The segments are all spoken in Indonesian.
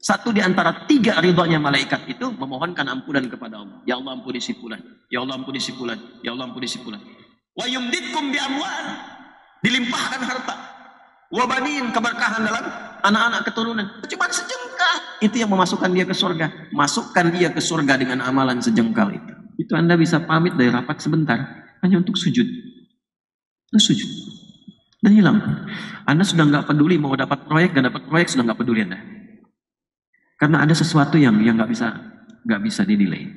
Satu di antara tiga ridhonya malaikat itu memohonkan ampunan kepada Allah. Ya Allah ampuni si fulan, ya Allah ampuni si fulan, ya Allah ampuni si fulan. Wa yumditkum bi amwal, dilimpahkan harta. Wa banin, keberkahan dalam anak-anak keturunan. Cuma sejengkal itu yang memasukkan dia ke surga. Masukkan dia ke surga dengan amalan sejengkal itu. Itu Anda bisa pamit dari rapat sebentar hanya untuk sujud. Sujud dan hilang. Anda sudah nggak peduli mau dapat proyek, nggak dapat proyek, sudah nggak peduli Anda. Karena ada sesuatu yang nggak bisa dinilai.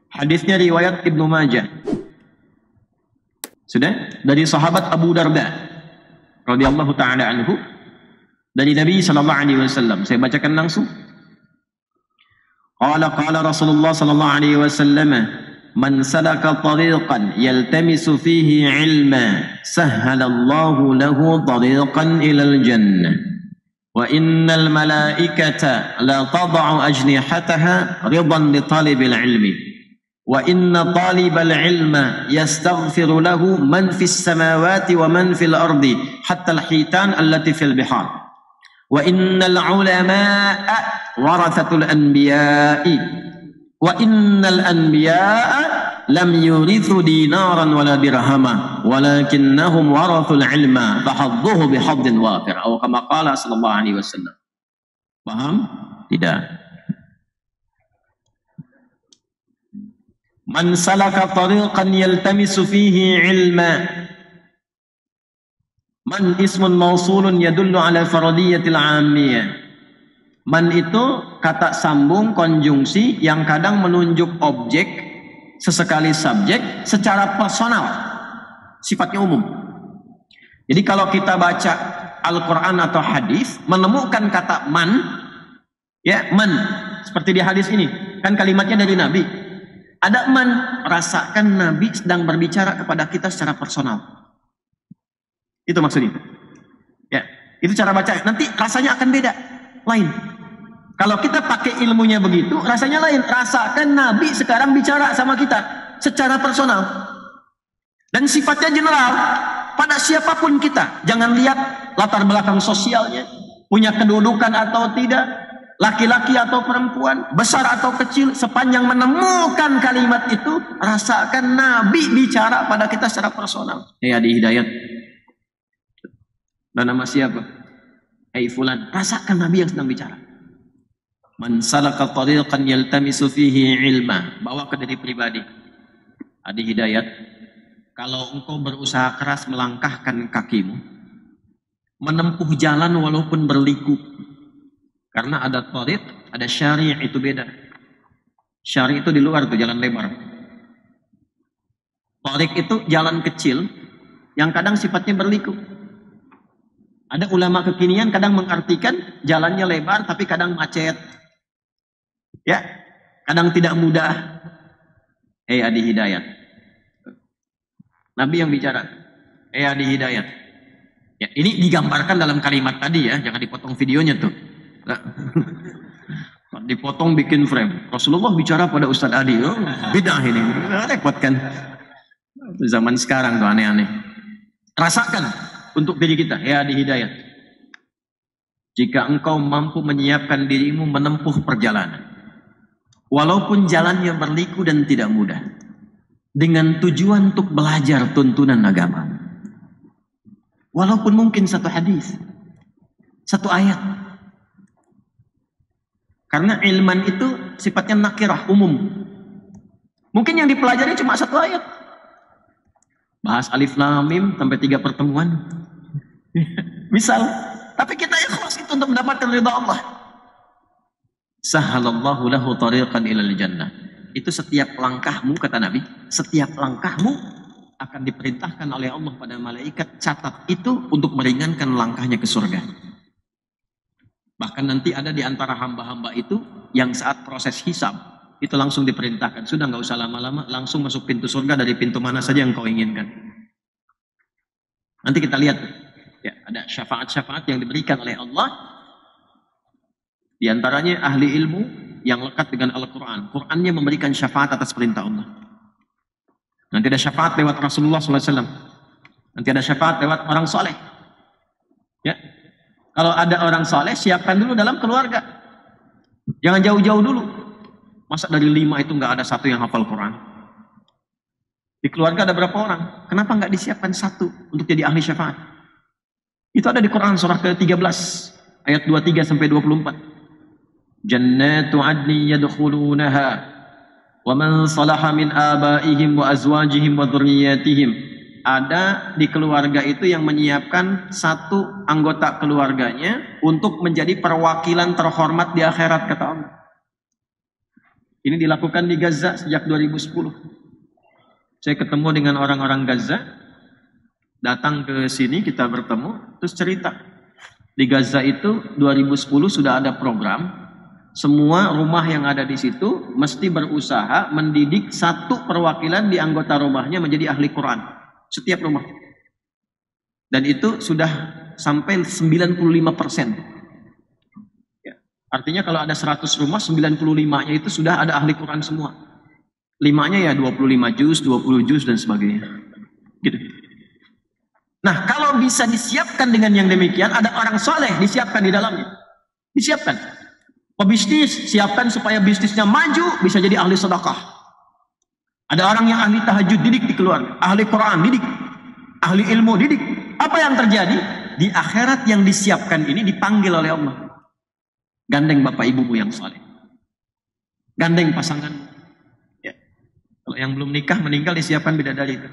Hadisnya riwayat Ibnu Majah. Sudah dari sahabat Abu Darda radhiyallahu taala anhu dari Nabi sallallahu alaihi wasallam. Saya bacakan langsung. Qala Rasulullah sallallahu alaihi wasallam, "Man salaka tariqan yaltamisu fihi 'ilma, sahhala Allahu lahu tariqan ilal jannah. Wa innal malaikata la tad'u ajnihataha ridan li talibil 'ilmi. Wa inna talibal 'ilma yastaghfiru lahu man fis samawati wa man fil ardi hatta al-hitan allati fil bihar. Wa innal 'ulama'a warathatul anbiya'i. Wa innal anbiya'a lam yurithu dinaran wala dirhama walakinnahum warathul ilma fahadduhu bihaddin wafir." Atau kama qala sallallahu alaihi wasallam. Paham? Tidak. Man salaka tariqan yaltamisu fihi ilma. Man ismun mausulun yadullu ala faradiyatil 'ammiyah. Man itu kata sambung konjungsi yang kadang menunjuk objek, sesekali subjek, secara personal, sifatnya umum. Jadi kalau kita baca Al-Quran atau hadis, menemukan kata man, ya man, seperti di hadis ini, kan kalimatnya dari Nabi. Ada man, rasakan Nabi sedang berbicara kepada kita secara personal. Itu maksudnya. Ya, itu cara baca. Nanti rasanya akan beda, lain. Kalau kita pakai ilmunya begitu, rasanya lain. Rasakan Nabi sekarang bicara sama kita secara personal. Dan sifatnya general pada siapapun kita. Jangan lihat latar belakang sosialnya, punya kedudukan atau tidak, laki-laki atau perempuan, besar atau kecil. Sepanjang menemukan kalimat itu, rasakan Nabi bicara pada kita secara personal. Ya, di Hidayat. Dan nama siapa? Fulan. Rasakan Nabi yang sedang bicara. Man salaka tariqan yaltamisu fihi ilma. Bawa ke diri pribadi. Adi Hidayat, kalau engkau berusaha keras melangkahkan kakimu, menempuh jalan walaupun berliku, karena ada tariq, ada syari', itu beda. Syari' itu di luar tuh, jalan lebar. Tariq itu jalan kecil yang kadang sifatnya berliku. Ada ulama kekinian kadang mengartikan jalannya lebar tapi kadang macet. Ya, kadang tidak mudah. Adi Hidayat. Nabi yang bicara. Adi Hidayat. Ya, ini digambarkan dalam kalimat tadi ya, jangan dipotong videonya tuh. Dipotong bikin frame. Rasulullah bicara pada Ustadz Adi. Oh, bidah ini. Repot kan. Zaman sekarang tuh aneh-aneh. Rasakan untuk diri kita. Adi Hidayat. Jika engkau mampu menyiapkan dirimu menempuh perjalanan, walaupun jalannya berliku dan tidak mudah, dengan tujuan untuk belajar tuntunan agama, walaupun mungkin satu hadis, satu ayat, karena ilman itu sifatnya nakirah, umum. Mungkin yang dipelajari cuma satu ayat, bahas alif lam mim sampai 3 pertemuan misal, tapi kita ikhlas itu untuk mendapatkan ridha Allah. Sahalallahu lahu tariqan ilal jannah. Itu setiap langkahmu, kata Nabi, setiap langkahmu akan diperintahkan oleh Allah pada malaikat, catat itu untuk meringankan langkahnya ke surga. Bahkan nanti ada di antara hamba-hamba itu yang saat proses hisab itu langsung diperintahkan, sudah nggak usah lama-lama, langsung masuk pintu surga dari pintu mana saja yang kau inginkan. Nanti kita lihat ya, ada syafaat-syafaat yang diberikan oleh Allah. Di antaranya ahli ilmu yang lekat dengan Al-Quran. Qurannya memberikan syafaat atas perintah Allah. Nanti ada syafaat lewat Rasulullah SAW. Nanti ada syafaat lewat orang soleh. Ya, kalau ada orang soleh, siapkan dulu dalam keluarga. Jangan jauh-jauh dulu. Masa dari 5 itu nggak ada satu yang hafal Quran? Di keluarga ada berapa orang? Kenapa nggak disiapkan satu untuk jadi ahli syafaat? Itu ada di Quran surah ke-13 ayat 23 sampai 24. Jannatu adni yadkhulunaha wa man salaha min abaihim wa azwajihim wa dzurriyyatihim. Ada di keluarga itu yang menyiapkan satu anggota keluarganya untuk menjadi perwakilan terhormat di akhirat, kata Allah. Ini dilakukan di Gaza sejak 2010. Saya ketemu dengan orang-orang Gaza, datang ke sini, kita bertemu, terus cerita. Di Gaza itu 2010 sudah ada program, semua rumah yang ada di situ mesti berusaha mendidik satu perwakilan di anggota rumahnya menjadi ahli Quran. Setiap rumah. Dan itu sudah sampai 95%. Ya. Artinya kalau ada 100 rumah, 95-nya itu sudah ada ahli Quran semua. 5-nya ya 25 juz, 20 juz dan sebagainya. Gitu. Nah, kalau bisa disiapkan dengan yang demikian, ada orang soleh disiapkan di dalamnya. Disiapkan. Pebisnis, siapkan supaya bisnisnya maju, bisa jadi ahli sedekah. Ada orang yang ahli tahajud, didik di keluarga. Ahli Quran, didik. Ahli ilmu, didik. Apa yang terjadi? Di akhirat yang disiapkan ini dipanggil oleh Allah. Gandeng bapak ibumu yang soleh. Gandeng pasangan. Ya. Kalau yang belum nikah, meninggal, disiapkan bidadari itu.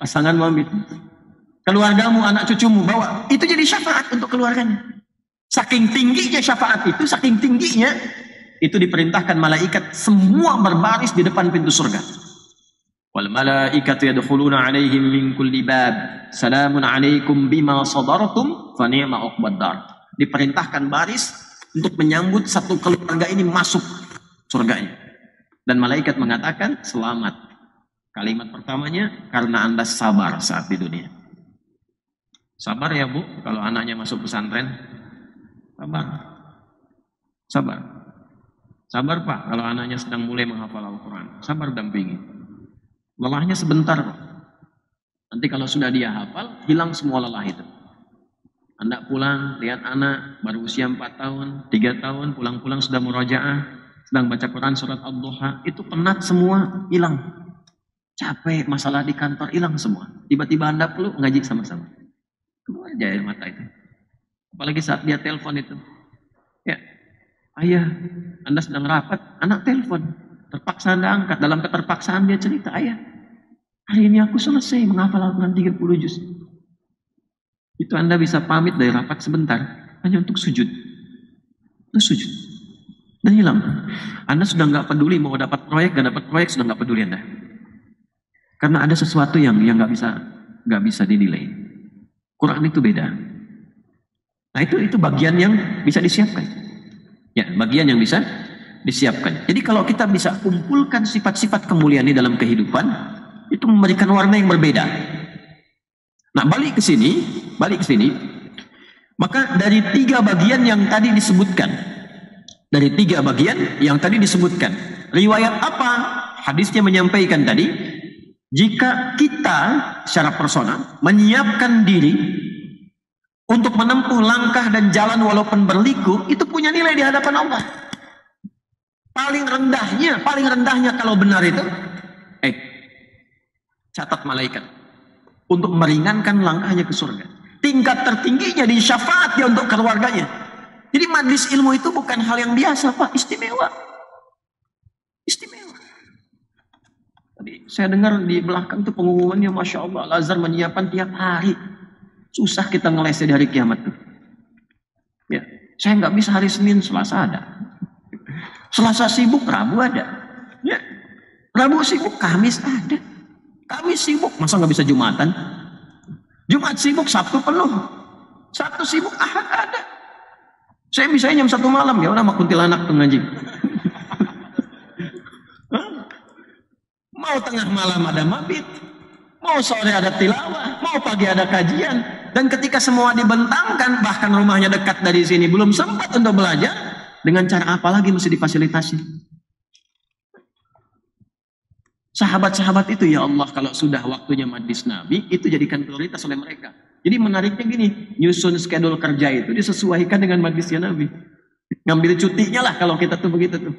Pasangan mamit. Keluargamu, anak cucumu, bawa. Itu jadi syafaat untuk keluarganya. Saking tingginya syafaat itu, saking tingginya, itu diperintahkan malaikat semua berbaris di depan pintu surga. Wal malaikatu yadkhuluna 'alaihim min kulli bab. Salamun 'alaikum bima sabartum fa ni'ma 'uqbad dar. Diperintahkan baris untuk menyambut satu keluarga ini masuk surganya. Dan malaikat mengatakan selamat. Kalimat pertamanya karena Anda sabar saat di dunia. Sabar ya Bu, kalau anaknya masuk pesantren. Sabar. Sabar. Sabar Pak, kalau anaknya sedang mulai menghafal Al-Quran. Sabar dampingi. Lelahnya sebentar Pak. Nanti kalau sudah dia hafal, hilang semua lelah itu. Anda pulang, lihat anak, baru usia 4 tahun, 3 tahun, pulang-pulang sudah murojaah, sedang baca Quran surat Ad-Duha, itu penat semua, hilang. Capek, masalah di kantor, hilang semua. Tiba-tiba Anda peluk, ngaji sama-sama. Keluar aja air mata itu. Apalagi saat dia telepon itu. Ya, ayah, Anda sedang rapat, anak telepon. Terpaksa Anda angkat. Dalam keterpaksaan dia cerita, ayah, hari ini aku selesai menghafal Al-Quran 30 juz. Itu Anda bisa pamit dari rapat sebentar, hanya untuk sujud. Itu sujud. Dan hilang. Anda sudah nggak peduli mau dapat proyek, nggak dapat proyek, sudah nggak peduli Anda. Karena ada sesuatu yang nggak bisa dinilai. Quran itu beda. Nah itu bagian yang bisa disiapkan. Ya, bagian yang bisa disiapkan. Jadi kalau kita bisa kumpulkan sifat-sifat kemuliaan di dalam kehidupan, itu memberikan warna yang berbeda. Nah, balik ke sini, maka dari 3 bagian yang tadi disebutkan, riwayat apa? Hadisnya menyampaikan tadi, jika kita secara personal menyiapkan diri untuk menempuh langkah dan jalan walaupun berliku, itu punya nilai di hadapan Allah. Paling rendahnya kalau benar itu, catat malaikat untuk meringankan langkahnya ke surga. Tingkat tertingginya di syafaat dia untuk keluarganya. Jadi majlis ilmu itu bukan hal yang biasa Pak, istimewa. Istimewa. Tadi saya dengar di belakang itu pengumumannya, Masya Allah, Al-Azhar menyiapkan tiap hari. Susah kita ngelesnya di hari kiamat tuh. Ya, saya nggak bisa hari Senin, Selasa ada. Selasa sibuk, Rabu ada. Ya, Rabu sibuk, Kamis ada. Kamis sibuk, masa nggak bisa Jumatan? Jumat sibuk, Sabtu penuh. Sabtu sibuk, Ahad ada. Saya bisa jam 1 malam, ya udah sama kuntilanak tuh ngaji. Mau tengah malam ada mabit. Mau sore ada tilawah, mau pagi ada kajian. Dan ketika semua dibentangkan, bahkan rumahnya dekat dari sini, belum sempat untuk belajar, dengan cara apa lagi mesti difasilitasi? Sahabat-sahabat itu, ya Allah, kalau sudah waktunya majlis Nabi, itu jadikan prioritas oleh mereka. Jadi menariknya gini, nyusun schedule kerja itu disesuaikan dengan majlisnya Nabi. Ngambil cutinya lah kalau kita tuh begitu tuh.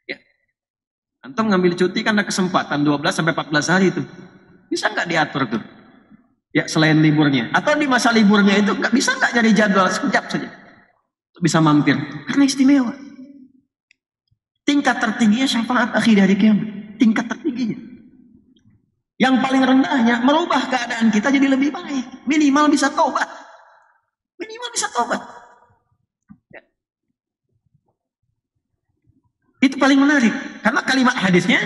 Ya. Antum ngambil cuti kan ada kesempatan 12 sampai 14 hari itu. Bisa nggak diatur tuh? Ya selain liburnya. Atau di masa liburnya itu bisa nggak nyari jadwal sekejap saja? Bisa mampir. Karena istimewa. Tingkat tertingginya syafaat akhir hari kiamat. Tingkat tertingginya. Yang paling rendahnya merubah keadaan kita jadi lebih baik. Minimal bisa taubat. Minimal bisa taubat. Ya. Itu paling menarik. Karena kalimat hadisnya,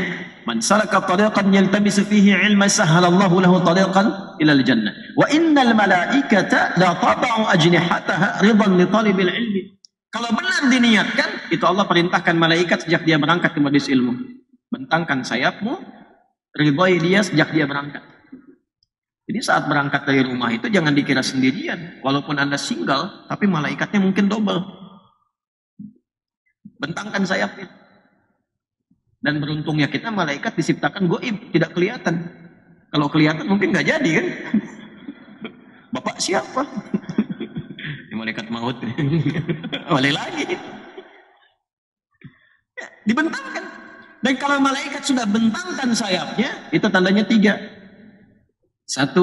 man salaka tariqan yaltamisu fihi ilman sahhalallahu lahu tariqan ilal jannah. Wa innal malaikata la tada'u ajnihataha ridan li talibil ilmi. Kalau benar diniatkan, itu Allah perintahkan malaikat sejak dia berangkat ke majelis ilmu. Bentangkan sayapmu, ridhoi dia sejak dia berangkat. Jadi saat berangkat dari rumah itu jangan dikira sendirian. Walaupun Anda single, tapi malaikatnya mungkin double. Bentangkan sayapnya. Dan beruntungnya kita malaikat diciptakan goib, tidak kelihatan. Kalau kelihatan mungkin nggak jadi kan? Bapak siapa? Malaikat maut. Balik lagi. Ya, dibentangkan. Dan kalau malaikat sudah bentangkan sayapnya, itu tandanya 3. 1,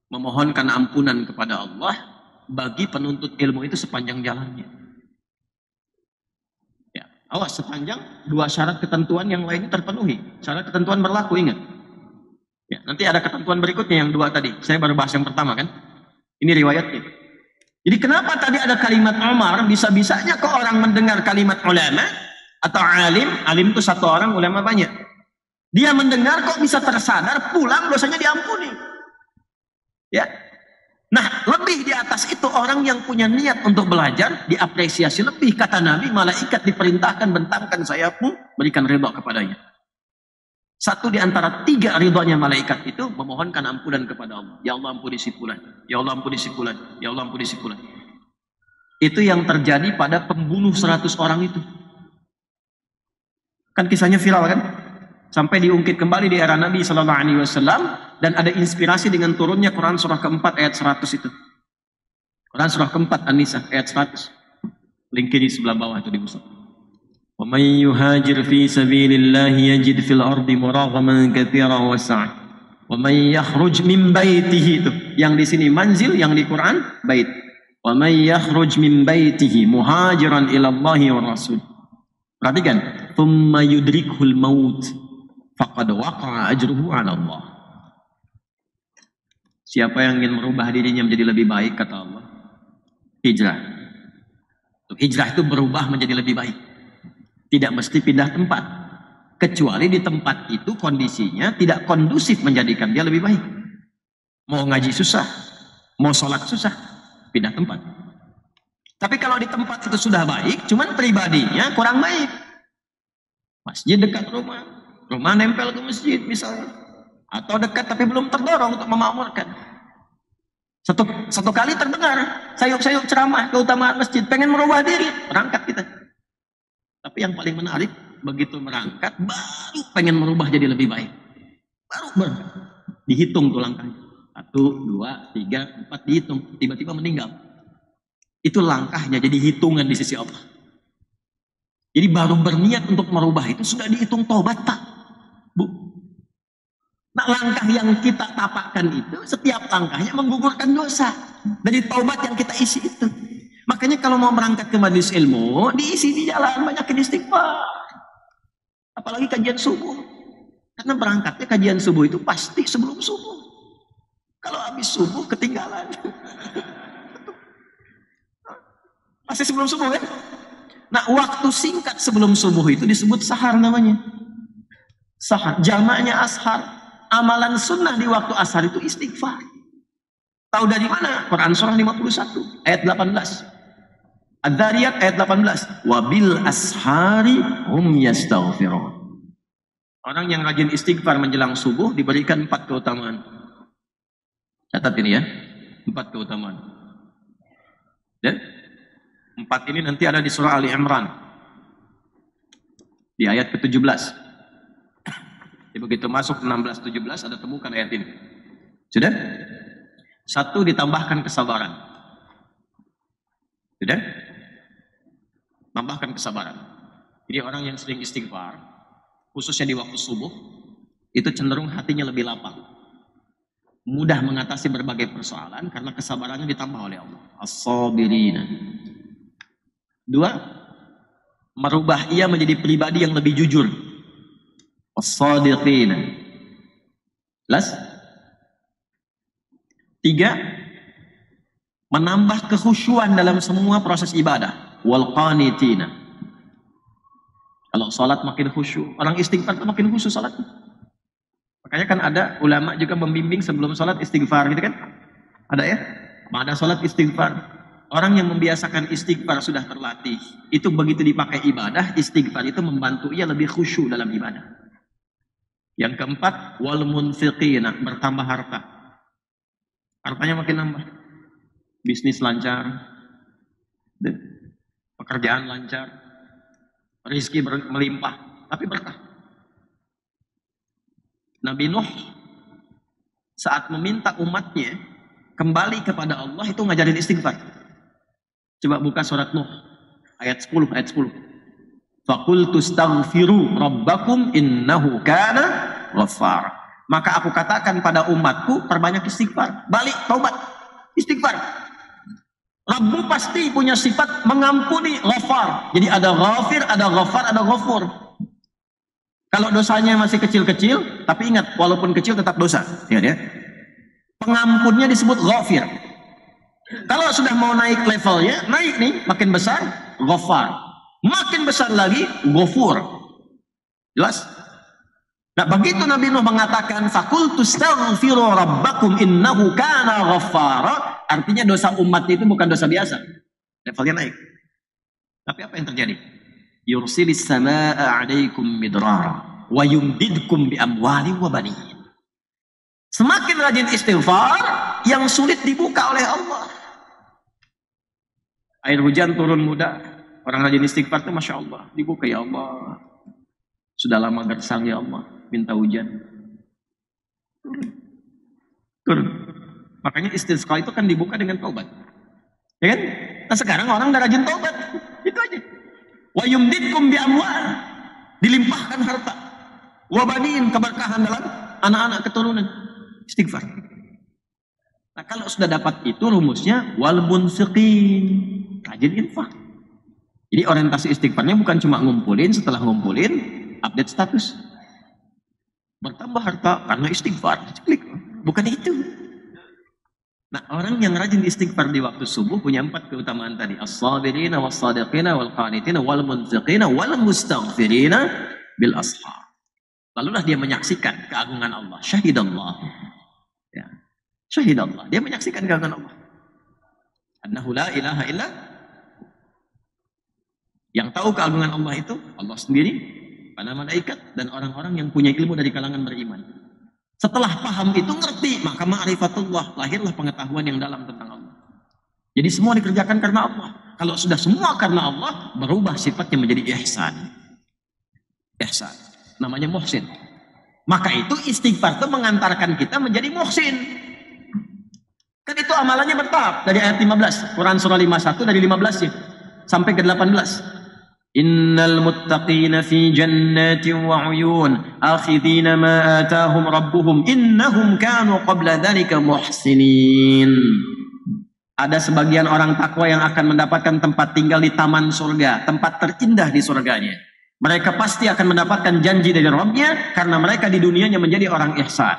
memohonkan ampunan kepada Allah bagi penuntut ilmu itu sepanjang jalannya. Ya, awas sepanjang 2 syarat ketentuan yang lainnya terpenuhi. Syarat ketentuan berlaku, ingat. Ya, nanti ada ketentuan berikutnya yang 2 tadi. Saya baru bahas yang pertama kan. Ini riwayatnya. Jadi kenapa tadi ada kalimat Umar, bisa-bisanya kok orang mendengar kalimat ulama atau alim itu 1 orang, ulama banyak. Dia mendengar kok bisa tersadar, pulang dosanya diampuni. Ya. Nah, lebih di atas itu orang yang punya niat untuk belajar diapresiasi lebih. Kata Nabi, malaikat diperintahkan bentangkan sayapmu, berikan ridha kepadanya. 1 di antara 3 ridhonya malaikat itu memohonkan ampunan kepada Allah. Ya Allah ampuni si fulan. Ya Allah ampuni si fulan. Ya Allah ampuni si fulan. Itu yang terjadi pada pembunuh 100 orang itu. Kan kisahnya viral kan? Sampai diungkit kembali di era Nabi SAW. Dan ada inspirasi dengan turunnya Quran surah keempat ayat 100 itu. Quran surah keempat An-Nisa ayat 100. Link di sebelah bawah itu di mushaf. وَمَنْ يُهَاجِرْ فِي سَبِيلِ اللَّهِ يَجِدْ فِي الْأَرْضِ مُرَاغَمًا كَثِيرًا وَسَعًا وَمَنْ يَخْرُجْ مِنْ بَيْتِهِ itu. Yang di sini manzil, yang di Quran bait. وَمَنْ يَخْرُجْ مِنْ بَيْتِهِ مُهَاجِرًا إِلَى اللَّهِ وَالرَّسُولِ. Perhatikan, ثُمَّ يُدْرِكْهُ الْمَوْتِ فَقَدْ وَقَعَ أَجْرُهُ عَلَى اللَّهِ. Siapa yang ingin merubah dirinya menjadi lebih baik, kata Allah, hijrah. Hijrah itu berubah menjadi lebih baik. Tidak mesti pindah tempat. Kecuali di tempat itu kondisinya tidak kondusif menjadikan dia lebih baik. Mau ngaji susah, mau sholat susah, pindah tempat. Tapi kalau di tempat itu sudah baik, cuman pribadinya kurang baik. Masjid dekat rumah, rumah nempel ke masjid misalnya. Atau dekat tapi belum terdorong untuk memakmurkan. Satu kali terdengar, sayup-sayup ceramah keutamaan masjid, pengen merubah diri, berangkat kita. Tapi yang paling menarik, begitu berangkat, baru pengen merubah jadi lebih baik. Baru dihitung tuh langkahnya. 1, 2, 3, 4 dihitung. Tiba-tiba meninggal. Itu langkahnya, jadi hitungan di sisi Allah. Jadi baru berniat untuk merubah itu sudah dihitung taubat tak? Bu. Nah langkah yang kita tapakkan itu, setiap langkahnya menggugurkan dosa. Dari taubat yang kita isi itu. Makanya kalau mau berangkat ke majelis ilmu, diisi di jalan, banyakin istighfar. Apalagi kajian subuh. Karena berangkatnya kajian subuh itu pasti sebelum subuh. Kalau habis subuh ketinggalan. Masih sebelum subuh kan? Nah waktu singkat sebelum subuh itu disebut sahar namanya. Sahar, jamaknya ashar. Amalan sunnah di waktu ashar itu istighfar. Tahu dari mana? Quran surah 51 ayat 18. Ad-Dhariyat ayat 18. Wabil ashari hum yastaghfirun. Orang yang rajin istighfar menjelang subuh diberikan 4 keutamaan. Catat ini ya. 4 keutamaan. Dan 4 ini nanti ada di surah Ali Imran. Di ayat ke-17. Begitu masuk 16-17 ada temukan ayat ini. Sudah? Satu, ditambahkan kesabaran. Sudah? Tambahkan kesabaran. Jadi orang yang sering istighfar, khususnya di waktu subuh, itu cenderung hatinya lebih lapang. Mudah mengatasi berbagai persoalan karena kesabarannya ditambah oleh Allah. As-sabirina. Dua, merubah ia menjadi pribadi yang lebih jujur. As-sadiqina. Tiga, menambah kekhusyuan dalam semua proses ibadah. Wal qanitina. Kalau salat makin khusyuk, orang istighfar itu makin khusyuk salat. Makanya kan ada ulama juga membimbing sebelum salat istighfar gitu kan? Ada ya? Ada salat istighfar. Orang yang membiasakan istighfar sudah terlatih. Itu begitu dipakai ibadah, istighfar itu membantu ia lebih khusyuk dalam ibadah. Yang keempat, wal munfiqina, bertambah harta. Hartanya makin nambah. Bisnis lancar. Pekerjaan lancar. Rizki melimpah. Tapi berkah. Nabi Nuh saat meminta umatnya kembali kepada Allah itu ngajarin istighfar. Coba buka surat Nuh ayat 10. Faqultu astaghfiru rabbakum innahu kana ghaffar. Maka aku katakan pada umatku, perbanyak istighfar. Balik, taubat, istighfar. Rabbu pasti punya sifat mengampuni, ghafar. Jadi ada ghafir, ada ghafar, ada ghafur. Kalau dosanya masih kecil-kecil, tapi ingat, walaupun kecil tetap dosa. Ya. Pengampunnya disebut ghafir. Kalau sudah mau naik levelnya, naik nih, makin besar, ghafar. Makin besar lagi, ghafur. Jelas? Nah, begitu Nabi Nuh mengatakan faqultu astaghfiru rabbakum innahu kana ghaffara, artinya dosa umatnya itu bukan dosa biasa. Levelnya naik. Tapi apa yang terjadi? Yursilis samaa 'alaikum midrara wa yumdidkum bi amwali wa banin. Semakin rajin istighfar, yang sulit dibuka oleh Allah. Air hujan turun mudah. Orang rajin istighfar itu Masya Allah, dibuka ya Allah. Sudah lama gersang ya Allah, minta hujan. Turun. Makanya istisqa itu kan dibuka dengan taubat. Ya kan? Nah sekarang orang udah rajin taubat. Itu aja. Wa yumdidkum bi amwal. Dilimpahkan harta. Wa banin, keberkahan dalam anak-anak keturunan. Istighfar. Nah kalau sudah dapat itu rumusnya wal munfiqin. Rajin infak. Jadi orientasi istighfarnya bukan cuma ngumpulin, setelah ngumpulin update status. Bertambah harta karena istighfar. Klik. Bukan itu. Nah, orang yang rajin istighfar di waktu subuh punya 4 keutamaan tadi. As-sabirina was-sadiqina wal-qanitina wal-munfiqina wal-mustaghfirina bil ashar. Lalulah dia menyaksikan keagungan Allah. Syahidallah. Ya. Syahidallah. Dia menyaksikan keagungan Allah. Annahu la ilaha illa. Yang tahu keagungan Allah itu Allah sendiri, para malaikat, dan orang-orang yang punya ilmu dari kalangan beriman. Setelah paham itu ngerti, maka ma'rifatullah, lahirlah pengetahuan yang dalam tentang Allah. Jadi semua dikerjakan karena Allah. Kalau sudah semua karena Allah, berubah sifatnya menjadi ihsan. Ihsan. Namanya muhsin. Maka itu istighfar itu mengantarkan kita menjadi muhsin. Kan itu amalannya bertahap. Dari ayat 15. Quran surah 51 dari 15 ya. Sampai ke 18. Innal muttaqina fi jannatin wa 'uyun akhidina ma atahum rabbuhum innahum kanu qabla dhalika muhsinin. Ada sebagian orang takwa yang akan mendapatkan tempat tinggal di taman surga, tempat terindah di surganya. Mereka pasti akan mendapatkan janji dari Rabbnya karena mereka di dunianya menjadi orang ihsan.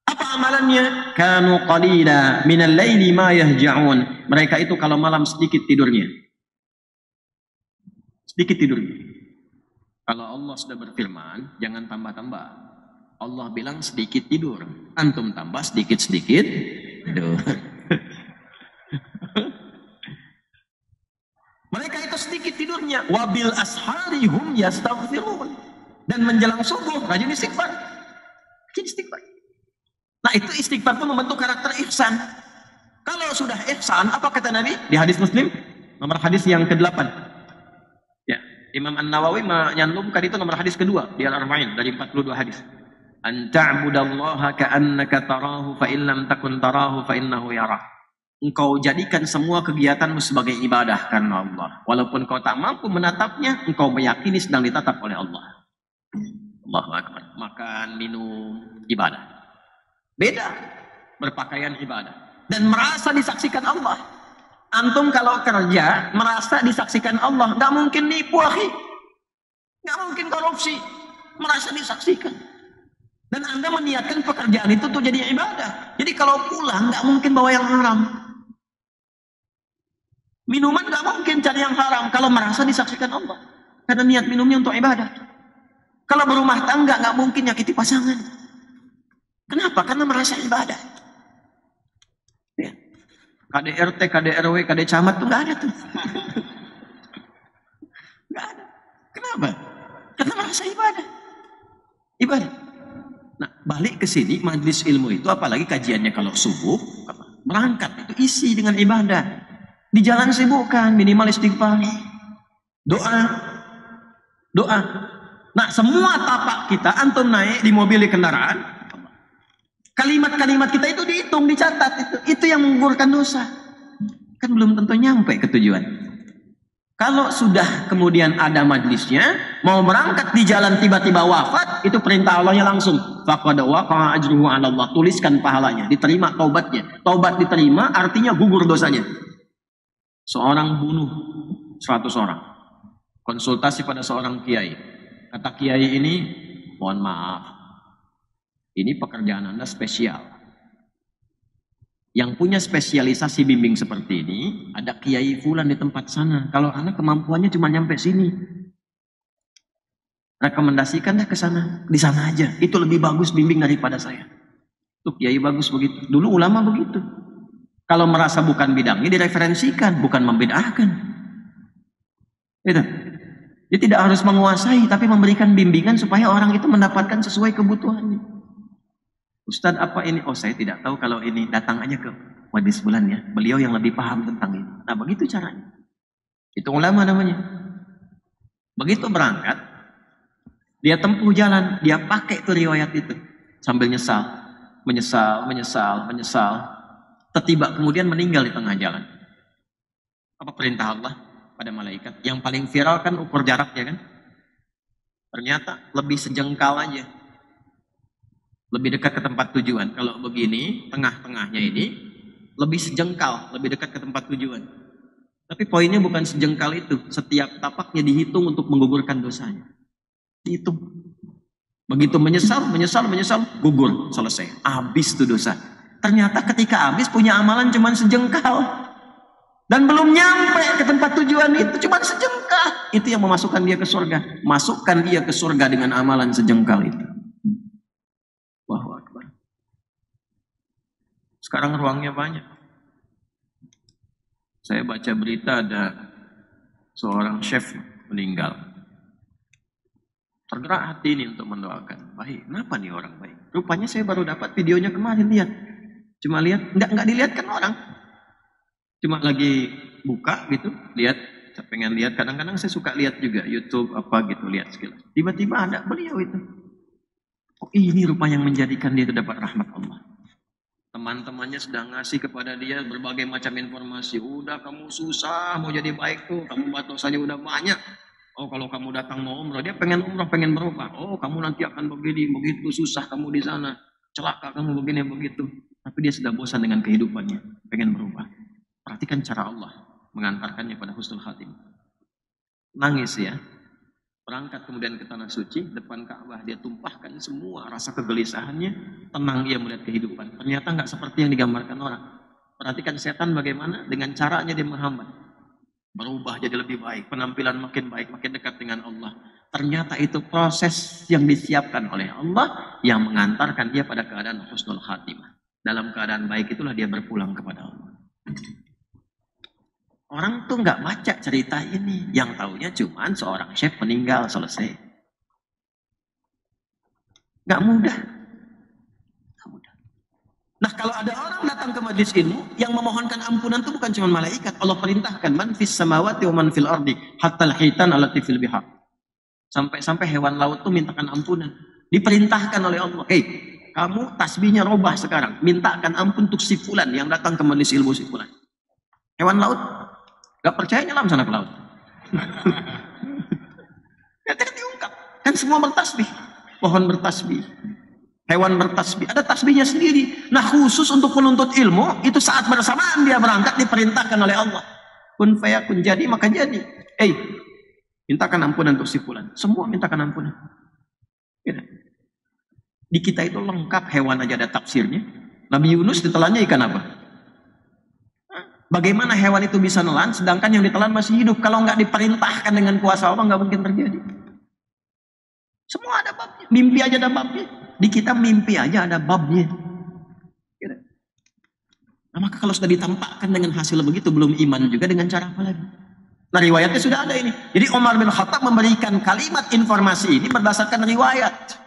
Apa amalannya? Kanu qalila minal laili ma yahja'un. Mereka itu kalau malam sedikit tidurnya. Sedikit tidurnya. Kalau Allah sudah berfirman, jangan tambah-tambah. Allah bilang sedikit tidur. Antum tambah sedikit-sedikit tidur. Mereka itu sedikit tidurnya. Wabil asharihum yastaghfirun. Dan menjelang subuh, rajin istighfar. Rajin istighfar. Nah itu istighfar itu membentuk karakter ihsan. Kalau sudah ihsan, apa kata Nabi? Di hadis Muslim, nomor hadis yang ke-8. Ya, Imam An-Nawawi menyantumkan itu nomor hadis kedua di Al-Arba'in dari 42 hadis. An ta'budallaha ka'annaka tarahu fa in lam takun tarahu fa innahu yarah. Engkau jadikan semua kegiatanmu sebagai ibadah karena Allah. Walaupun kau tak mampu menatapnya, engkau meyakini sedang ditatap oleh Allah. Allahu Akbar. Makan, minum, ibadah. Beda. Berpakaian ibadah. Dan merasa disaksikan Allah. Antum kalau kerja, merasa disaksikan Allah. Gak mungkin nipu, akhi. Gak mungkin korupsi. Merasa disaksikan. Dan Anda meniatkan pekerjaan itu untuk jadi ibadah. Jadi kalau pulang, gak mungkin bawa yang haram. Minuman gak mungkin cari yang haram. Kalau merasa disaksikan Allah. Karena niat minumnya untuk ibadah. Kalau berumah tangga, gak mungkin nyakiti pasangan. Kenapa? Karena merasa ibadah. Ya. KDRT, KDRW, KD Camat tuh gak ada tuh. Gak ada. Kenapa? Karena merasa ibadah. Ibadah. Nah, balik ke sini, majlis ilmu itu, apalagi kajiannya kalau subuh, berangkat itu isi dengan ibadah. Di jalan sibukkan, minimal istighfar, doa. Nah, semua tapak kita, antum naik di mobil, di kendaraan, kalimat-kalimat kita itu dihitung, dicatat, itu yang menggugurkan dosa. Kan belum tentu nyampe ke tujuan. Kalau sudah kemudian ada majlisnya, mau berangkat di jalan tiba-tiba wafat, itu perintah Allahnya langsung. Faqad waqa'a ajruhu 'ala Allah. Tuliskan pahalanya, diterima taubatnya. Taubat diterima artinya gugur dosanya. Seorang bunuh 100 orang. Konsultasi pada seorang kiai. Kata kiai ini, mohon maaf. Ini pekerjaan Anda spesial. Yang punya spesialisasi bimbing seperti ini, ada kiai fulan di tempat sana. Kalau anak kemampuannya cuma nyampe sini, rekomendasikan dah ke sana, di sana aja. Itu lebih bagus bimbing daripada saya. Tuh kiai bagus begitu. Dulu ulama begitu. Kalau merasa bukan bidangnya, direferensikan, bukan membid'ahkan. Itu. Dia tidak harus menguasai, tapi memberikan bimbingan supaya orang itu mendapatkan sesuai kebutuhannya. Ustadz apa ini? Oh saya tidak tahu kalau ini. Datang aja ke majlis bulan ya. Beliau yang lebih paham tentang ini. Nah begitu caranya. Itu ulama namanya. Begitu berangkat, dia tempuh jalan. Dia pakai tuh riwayat itu. Sambil menyesal. Tiba kemudian meninggal di tengah jalan. Apa perintah Allah pada malaikat? Yang paling viral kan ukur jaraknya kan. Ternyata lebih sejengkal aja. Lebih dekat ke tempat tujuan. Kalau begini, tengah-tengahnya ini, lebih sejengkal, lebih dekat ke tempat tujuan. Tapi poinnya bukan sejengkal itu. Setiap tapaknya dihitung untuk menggugurkan dosanya. Dihitung. Begitu menyesal, gugur, selesai. Habis itu dosa. Ternyata ketika habis punya amalan cuma sejengkal. Dan belum nyampe ke tempat tujuan itu, cuma sejengkal. Itu yang memasukkan dia ke surga. Masukkan dia ke surga dengan amalan sejengkal itu. Sekarang ruangnya banyak. Saya baca berita ada seorang chef meninggal. Tergerak hati ini untuk mendoakan. Baik, kenapa nih orang baik? Rupanya saya baru dapat videonya kemarin, lihat. Cuma lihat, nggak dilihatkan orang. Cuma lagi buka gitu, lihat. Saya pengen lihat. Kadang-kadang saya suka lihat juga YouTube apa gitu, lihat sekilas. Tiba-tiba ada beliau itu. Oh ini rupa yang menjadikan dia itu dapat rahmat Allah. Teman-temannya sudah ngasih kepada dia berbagai macam informasi. Udah kamu susah mau jadi baik tuh, kamu dosanya udah banyak. Oh kalau kamu datang mau umroh, dia pengen umroh, pengen berubah. Oh kamu nanti akan begini, begitu susah kamu di sana, celaka kamu begini begitu. Tapi dia sudah bosan dengan kehidupannya, pengen berubah. Perhatikan cara Allah mengantarkannya pada husnul khatimah. Nangis ya. Berangkat kemudian ke tanah suci, depan Ka'bah dia tumpahkan semua rasa kegelisahannya, tenang dia melihat kehidupan. Ternyata nggak seperti yang digambarkan orang. Perhatikan setan bagaimana dengan caranya dia menghambat. Berubah jadi lebih baik, penampilan makin baik, makin dekat dengan Allah. Ternyata itu proses yang disiapkan oleh Allah yang mengantarkan dia pada keadaan husnul khatimah. Dalam keadaan baik itulah dia berpulang kepada Allah. Orang tuh nggak baca cerita ini, yang taunya cuman seorang chef meninggal selesai. Nggak mudah. Nah kalau ada orang datang ke majlis ilmu yang memohonkan ampunan itu bukan cuma malaikat. Allah perintahkan man fis samawati wa man fil ardi hatta al hitan allati fil bihar. Sampai hewan laut tuh mintakan ampunan. Diperintahkan oleh Allah. Hei, kamu tasbihnya robah sekarang. Mintakan ampun untuk si fulan yang datang ke majelis ilmu si fulan. Hewan laut, gak percaya nyelam sana ke laut. Ya, diungkap. Kan semua bertasbih. Pohon bertasbih. Hewan bertasbih. Ada tasbihnya sendiri. Nah khusus untuk penuntut ilmu, itu saat bersamaan dia berangkat diperintahkan oleh Allah. Kun fayakun, jadi maka jadi. Mintakan ampunan untuk si fulan. Semua mintakan ampunan. Ya. Di kita itu lengkap, hewan aja ada tafsirnya. Nabi Yunus ditelannya ikan apa? Bagaimana hewan itu bisa nelan, sedangkan yang ditelan masih hidup? Kalau nggak diperintahkan dengan kuasa Allah, nggak mungkin terjadi. Semua ada babnya. Mimpi aja ada babnya. Di kita mimpi aja ada babnya. Nah, maka kalau sudah ditampakkan dengan hasil begitu, belum iman juga dengan cara apa lagi? Nah riwayatnya sudah ada ini. Jadi Umar bin Khattab memberikan kalimat informasi ini berdasarkan riwayat.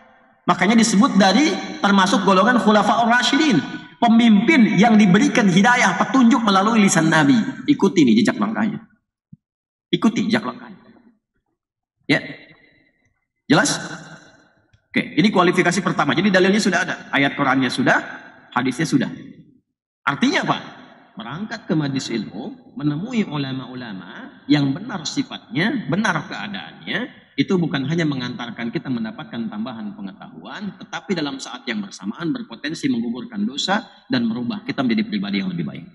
Makanya disebut dari termasuk golongan Khulafaur Rasyidin. Pemimpin yang diberikan hidayah, petunjuk melalui lisan Nabi. Ikuti nih jejak langkahnya. Ikuti jejak langkahnya. Ya. Jelas? Oke, ini kualifikasi pertama. Jadi dalilnya sudah ada. Ayat Qur'annya sudah, hadisnya sudah. Artinya apa? Berangkat ke majelis ilmu, menemui ulama-ulama yang benar sifatnya, benar keadaannya, itu bukan hanya mengantarkan kita mendapatkan tambahan pengetahuan, tetapi dalam saat yang bersamaan berpotensi menggugurkan dosa dan merubah kita menjadi pribadi yang lebih baik.